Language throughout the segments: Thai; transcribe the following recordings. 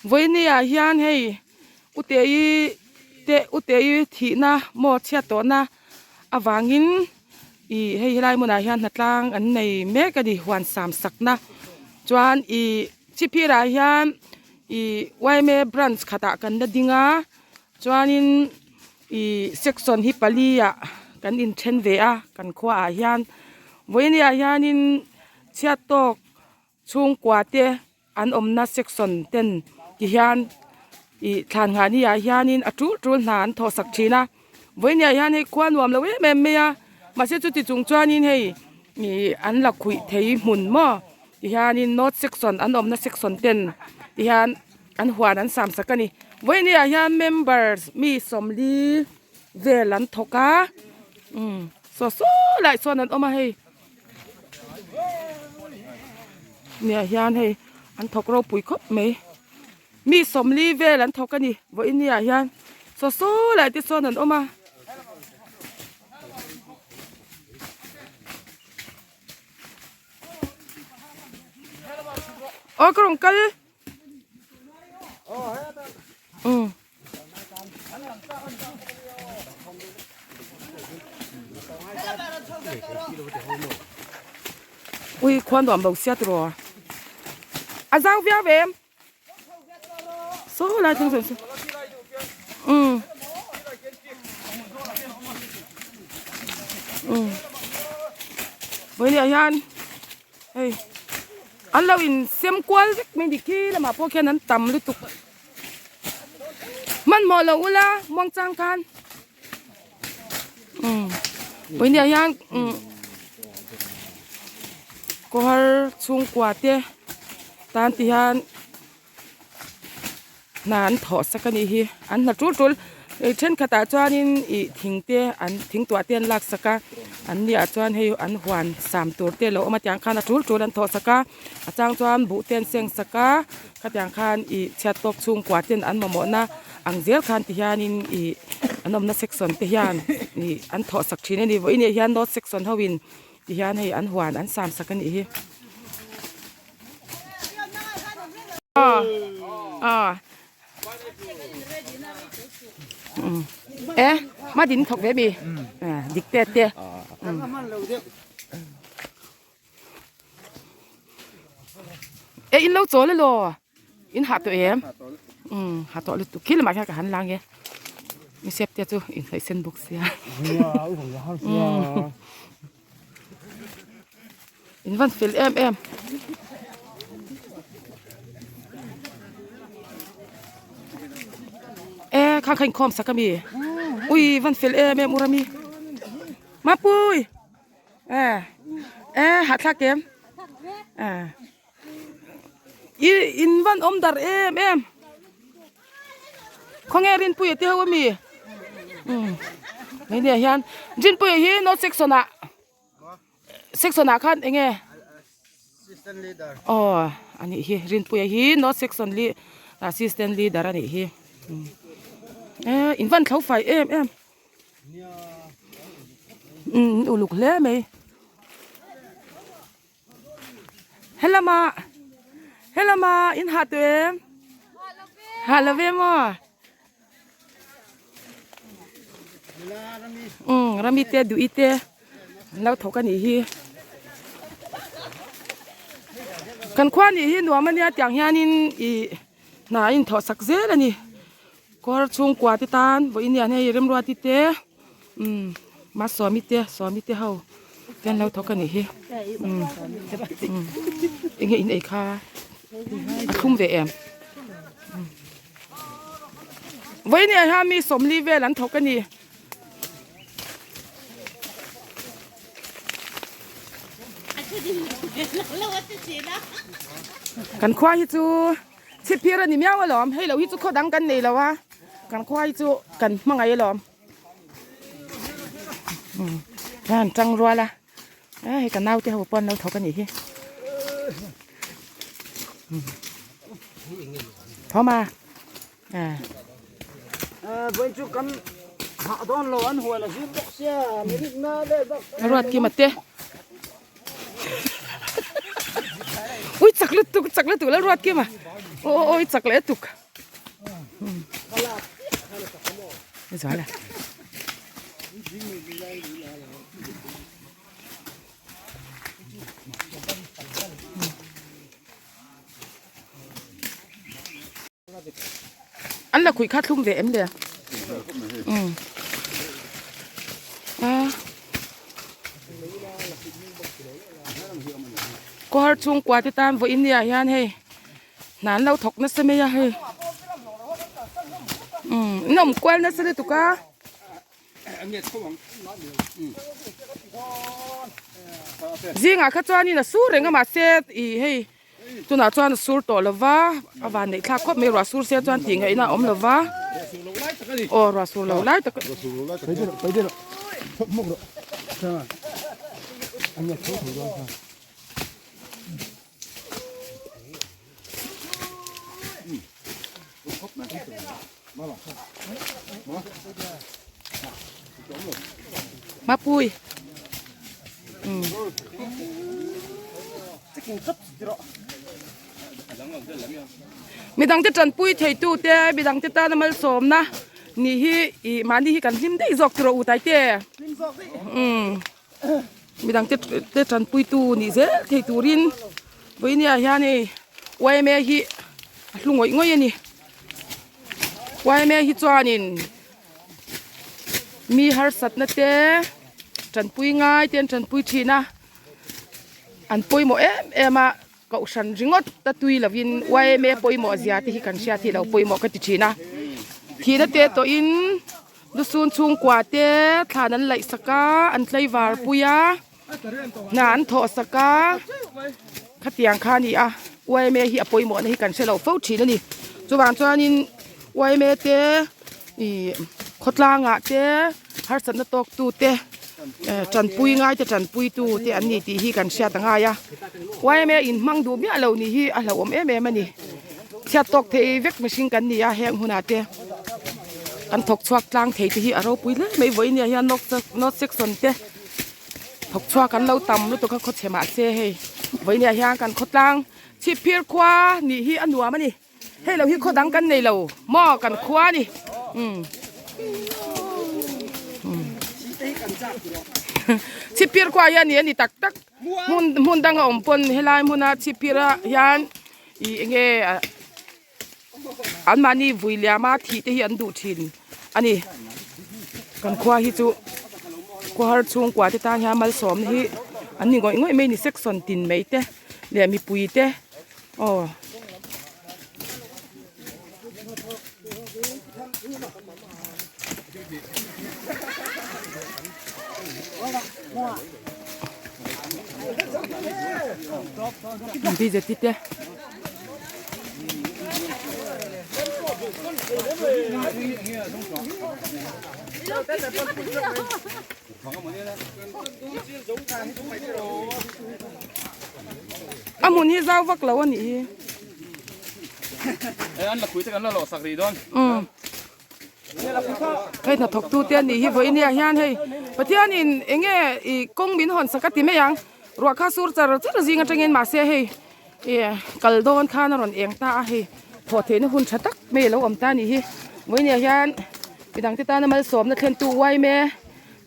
với nia hiền hay ute thị na mò chia tổ na avangin i hay lai mona hiền nát lang anh này mẹ cái đi hoàn sàm sắc na chuan i chipira hiền i wai me branch khata kan na dinga chuan in i section hi palia kan in then ve a kan khwa a hian với nia hiền in chia tok chung kwate an omna section ten ki hian i than nga ni a hianin atu tul nan tho sak thina voinia hian hei khuan nuam lo me me a ma se chu ti chung chuanin hei ni an la khui thei mun mo i hianin not section an omna section ten i hian an huan an sam sakani voinia hian members mi somli velan thoka so lại so an oma hei nia hian hei an thok ro pui khop mai mi somli ve lan thok ani vo in nia hian so lại ti son an oma o krong kal ui khoan đom bầu xe rồi à giao vía về em số lại thương rồi với nhà hiền hey anh lâu in xem quan mình đi kia là mà po kia hắn tầm liên tục mình mò lâu la mong trang can với nhà hiền có har chung quả tê tan tihan nan thọ sakani hi an na tul then khata chuanin i thingte an thing tua ten lak saka an nia chuan hei an huan sam tur te lo ma tyang khan a tul an tho saka achang chuan bu ten seng saka khatyang khan i chatok chung kwa ten an momo na angzel khan ti hianin i anom na section te hian ni an tho sak thine ni voi ni hian not section howin ti hian hei an huan an sam sakani hi mà dính thọc bé bì địch tê tê in lâu chỗ lên rồi in hạt tụi em hạt tụi tụi kia là mà cả hắn lang nghe mình xếp tê chú in thấy sen bục xia in văn phil em khang khanh khom sakami ui van fel em urami mapui hat thak em in van om dar em khong erin pui te hawami nei ne hian jin pui hi no sectiona khan enge assistant leader ani hi rin pui hi no section assistant leader ani hi in văn thấu phải em lục lẽ mày hello ma in hạt tụi em hạt là em à rami te du ite lâu thấu cái gì cần khoan gì nó mà nia tiếng hiền in na in thọ sắc dễ là nè có chung quả thì tan với in này rem ruột thì té mà xóa mi té hậu tên lâu thấu cái này anh in ấy kha không về em với này ha mi sớm li về lăn thấu cái này cần khoa hi chú chip phía này miao lòm hay là hi chú khó đắng cái này là wa cần khoai chú cần mang ngày lòm trăng rua la hay cần nấu theo pon nấu thấu cái gì thó mà với chú cần hạ đón lò ăn hồi là giúp bóc xe mình na đây bóc ruột kia mà tê ui chặt lứt tụ là ruột kia mà โอ้ยจักเล็ดตุกไม่สวยเลยอันละคุยคาดลุ่มเวมเดียก็หาช่วงกว่าที่ตามว่าอินเดียยันเฮนานเราถกนัสไม่ยาเฮน้ำกวนนัสเลยตุกะจิงอ่ะข้าจวนนี่นะสู้เร่งมาเสียอีเฮตัวน่ะจวนสู้ต่อละวะอาวันนี้ข้าคบไม่รัวสู้เสียจวนทิ้งไอ้น่ะละวะโอ้รัวสู้เราไล่ตะกไปเดี๋ยวมุกเลยใช่ไหมอันนี้เขาถูกต้องมาปุยมีดังจะจันปุยเทยตู้เต้มีดังจะตาน้ำมันสมนะนี่ฮีอีมานี่ฮีกันหิมได้จอกตัวอุตัยเต้มีดังจะจันปุยตู้นี่เจ้เทยตู้รินวันนี้ยานี่วัยแม่ฮีลุงงอยนี่วัยแม่ฮีจวนินมีฮาร์สัตนะเต้จันปุยง่ายเต้นจันปุยทีนะอันปุยโมเอ็มาก็ฉันริงอดตะตุยละวินวัยแม่ปุยโมอาเซียที่กันเชียที่เราปุยโมกันติชีนะทีนั้นเต้ตัวอินดูซูนชุงกว่าเต้ฐานั้นไหลสกาอันไหลวาร์ปุยานานทอสกาขัดยังขานี่อ่ะวัยแม่ฮีปุยโมนี่กันเชียเราเฝ้าชีนั่นนี่จวนจวนนินวัยแม่เต้อีขดลางอ่ะเต้ฮาร์สันตกตูเต้จันปุยง่ายจะจันปุยตูเต้อันนี้ที่ฮีกันเชียต่างหายวัยแม่อินมังดูมีอะไรนี่ฮีอะไรอมแม่มันนี่เชียตกเทเวกมาชิงกันนี่อ่ะแหงหัวหน้าเต้กันถกชวักกลางเทที่ฮีอารมณ์ปุยเลยไม่ไหวเนี่ยยันนกเซ็กซ์สนเต้ถกชวักกันเราต่ำรู้ตัวเขาขดเฉมาเซ่ให้ไว้เนี่ยยังกันขดลางชิเพียร์คว้านี่ฮีอันหัวมันนี่ให้เราฮีขดดังกันในเราหม้อกันคว้านี่ชิเปียร์กว่ายันนี่ตักมุนดังอมปนเฮลายมุนาชิเปียร์ยันอีเงอันมานี่วิลยามาที่ที่อันดูทินอันนี้กันขวาฮิจูกว่าช่วงกว่าที่ตาหามาสอมนี่อันนี้ก็ง่ายไม่นี่เซ็กซ์สันตินไม่เต้เดี๋ยวมีปุยเต้อ๋อดีจะติดเด้อามุนี่เจ้าวักแล้ววันนี้อันละคุยกันแล้วหรอสักรีดอนเฮ้ยน่ะถกตู้เตียนนี่ฮิบไว้เนี่ยยันเฮ้ยประเทศนี้เองอีกงบินหอนสกัดที่ไม่ยังรัวข้าสูรจะริงกันจังเงินมาเสียเฮ้ยกัลโดนข้านรอนเองตาเฮ้ยพอเทนหุ่นชัดตักไม่แล้วอมตานี่ฮิไว้เนี่ยยันไปดังที่ตาน้ำมันสมนักเรียนตู้ไว้แม่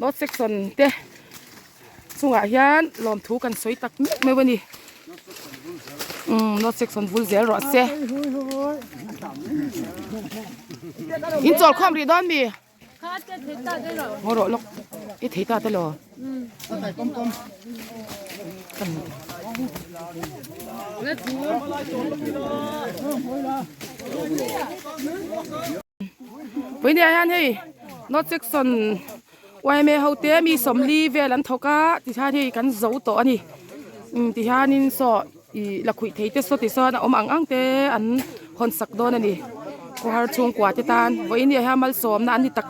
รถเซ็กซ์นเต้สุงอายันลมถูกันสวยตักไม่วันนี้รถเซ็กซ์นวุ้นเสียรถเสียอินจอดความรีดอนมีข้าจะเทตาได้หรอโหรอลูกอีเทตาได้หรอใส่ก้มกันวันนี้ฮันเฮ้ยรถเซ็กซ์นวัยเมย์เขาเตะมีสมรีเวลันทกะที่ท่าที่กันเจ้าตัวนี่ที่ท่านินสออีละคุยเทเตสติสอนอมอังเตอันคนสักโดนนี่ก็หาช่วงกว่าที่ตานวันนี้ฮะมาสอมนะอันนี้ตัก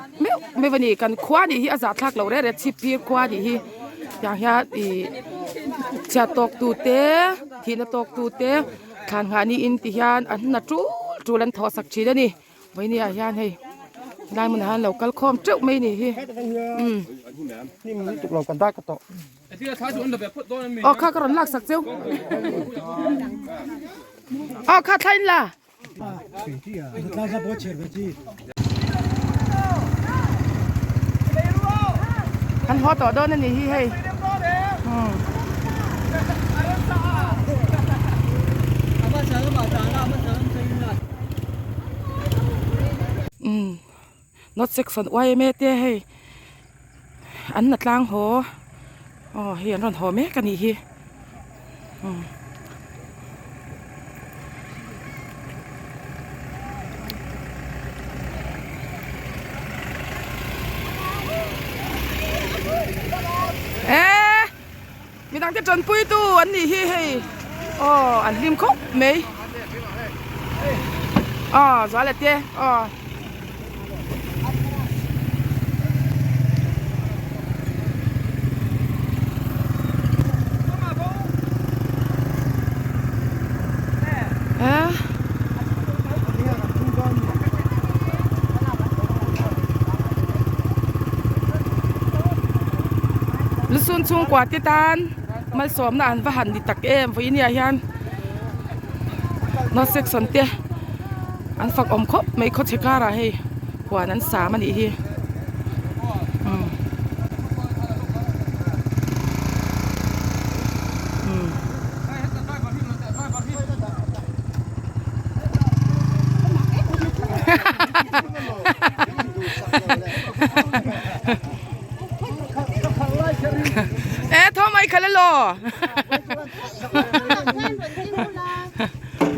ไม่วันนี้กันคว้าดีที่อาจารย์ทักเราได้ชิปพีคว้าดีที่อย่างฮะอีจะตกตูเตที่น่ะตกตูเตทานหานี่อินที่ฮะอันน่ะจูลันทอสักชีได้นี่วันนี้ฮะให้ได้มันฮะเรากัลคอมเจ้าไม่นี่ที่นี่มันตุกเรากันได้ก็ต่ออ๋อข้ากระลักสักเจ้าอ๋อข้าไทยล่ะ Casa pode ser, vai te. คันพอต่อเดินนั่นนี่เฮ้ยนอตเซ็กซ์ไว้เมเต้ให้อันนัดล้างหัวอ๋อเฮียนรอนหัวเมกันนี่ฮีมีตังจะจนปุ้ยตู้อันนี้ฮีให้อ๋ออันริมคุกไหมอ๋อสวัสดีเต้อ๋อลุซุนชุงกว่าติตานมาสวมนานว่าหันดิตักวันนี้ยันนอเซ็กสันเตอันฝักอมคบไม่คดเชการะให้กว่านั้นสามันอีกทีทำไมคันละล้อ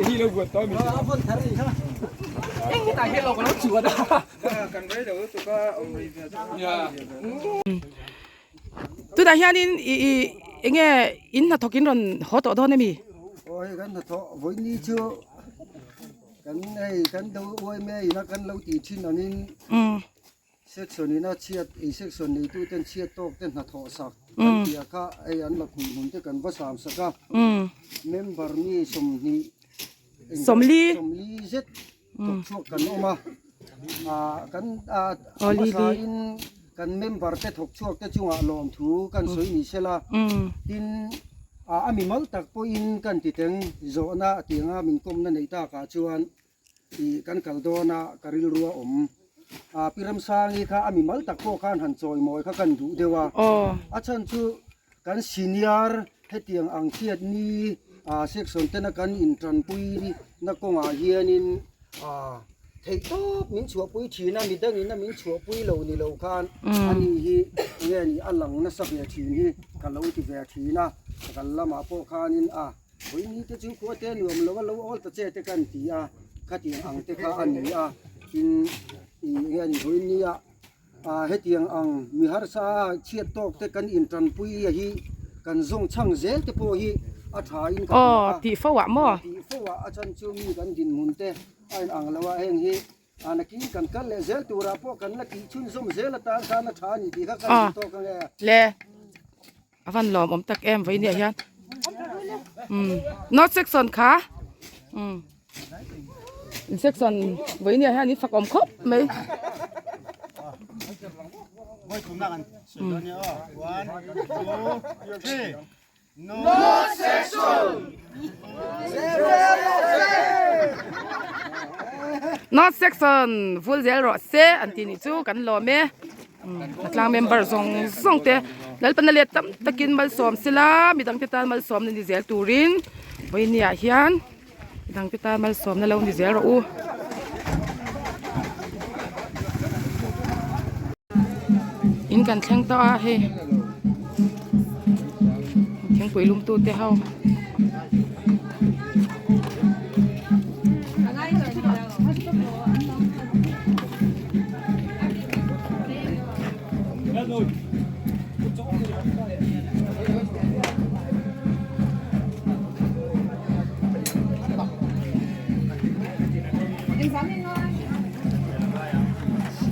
ที่เราบวชต้อยมีแต่เห็นเราก็รู้สึกว่าได้กันไว้เดี๋ยวตัวก็เอาไปตัวแต่เฮียนี่เงี้ยอินถ้าทกินรอนหัวโตโตนี่มีโอ้ยกันถ้าทอวันนี้เชื่อกันไอ้กันดูโอ้ยแม่อยู่นะกันเราตีชิ้นอันนี้เซ็กซ์นี่นะเชียดไอ้เซ็กซ์นี่ตู้เต้นเชียดโต๊ะเต้นหัดทอสักเดียก็ไอ้อันละคุณหุ่นที่กันว่าสามสักเมมเบอร์นี่สมลีเซ็ตตกช่วงกันออกมากันภาษาอินกันเมมเบอร์เต้ถกช่วงเต้จังหวะลมถูกันสวยนี่เชล่ะดินอามีมัลตักปอินกันติดถึงโซน่าเตียงมินคมนั่นในตากาชวนที่กันกัลโดนาการิลรัวพิรมสางีค่ะอามีมัลตักโปกันหันซอยมอยค่ะกันดูเดียวว่าอาจารย์ชูกันซีเนียร์ให้เตียงอังเทียดนี้เซ็กซ์เต้นกันอินทรันปุยนักกงอาเฮียนินเทตบมินชัวปุยทีนะมิดังอินนะมินชัวปุยเหล่านี้เหล่ากันอันนี้เนี่ยนี่อันหลังนักสักเวทีนี้กันเราที่เวทีนะกันละมาโปคันินวันนี้จะจึงขวดเต้นรวมแล้วว่าเราอัลตเจตกันที่ขัดยังอังเตะอันนี้กินเนี่ยนี่วันนี้ให้เตียงอังมีฮาร์ซาเชียดตอกเตะกันอินทรันปุยฮีกันส่งช่างเจตเตะโพฮีอาชายกันตีฟ้าวะมั้งตีฟ้าวะอาจารย์ชูมีกันดินมุนเตะไอ้อังละว่าเองฮีนักกินกันเลยเจลตัวราพวกกันนักกินชุนสมเจลตาสานชานี่ที่เขากันตอกกันเลยวันหลอมตักไว้เนี่ยยันนอตเซ็กซันค่ะเซ็กซันไว้เนี่ยยันนี่ฝักอมครบไหมไม่คุ้มกันสุดยอดเนี่ย1 2 3 no section not section full zero se anti ni chu kan lo me tlang member song te lal panalet tam takin mal som sila midang titan mal som ni zel turin voi nia hian midang titan mal som na lo ni zero in kan thleng ta he theng pui lum tu te hau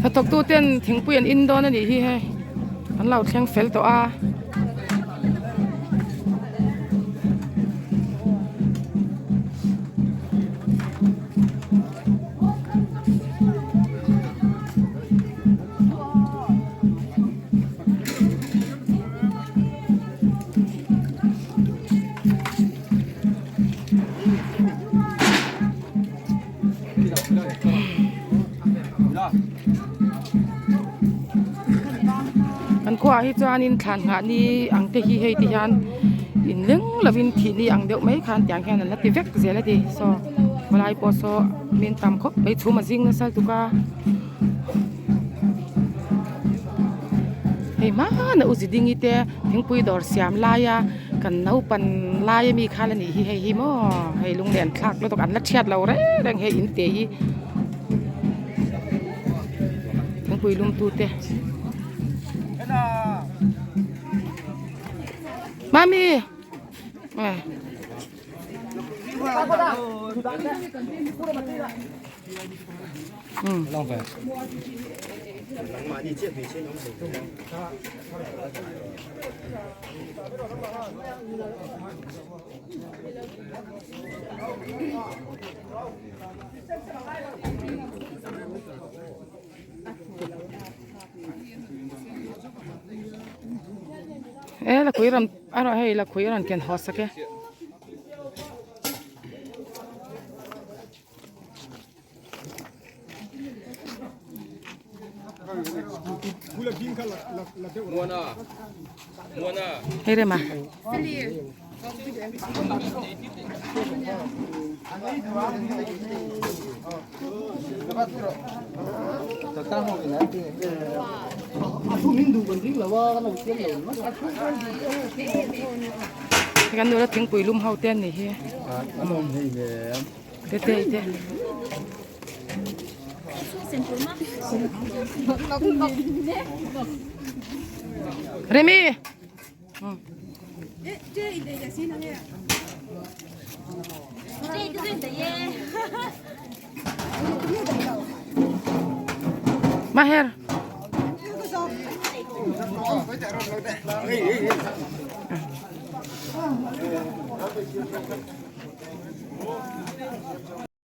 ถ้าตกตู้เต้นถึงเปลี่ยนอินโดนั่นดีที่ให้อันเราเชียงเฟลตัว อันขวาที่จานินฐานหานี่อังเตฮีเฮติฮันอินลึงละวินทีนี่อังเดียวไม่คันอย่างแค่นั้นละติเวกเสียละดิโซเวลาปอโซมินตามคบไปชูมาซิงนะสักตุกาเฮ้ยมานะอุจิดิงอีเตถึงปุยดอร์เสียมลายกันน้าปันลายมีคาลนี่เฮ้ยโมเฮ้ยลุงเรียนคลักแล้วตกอันละเชียดเราเร่แรงเฮ้ยอินเตยถึงปุยลุงตูเตมามี浪费。la kuiran aro hey la kuiran ken hosake hey re ma kan nula ting pui lum hau ten ni he te te te Remy Maher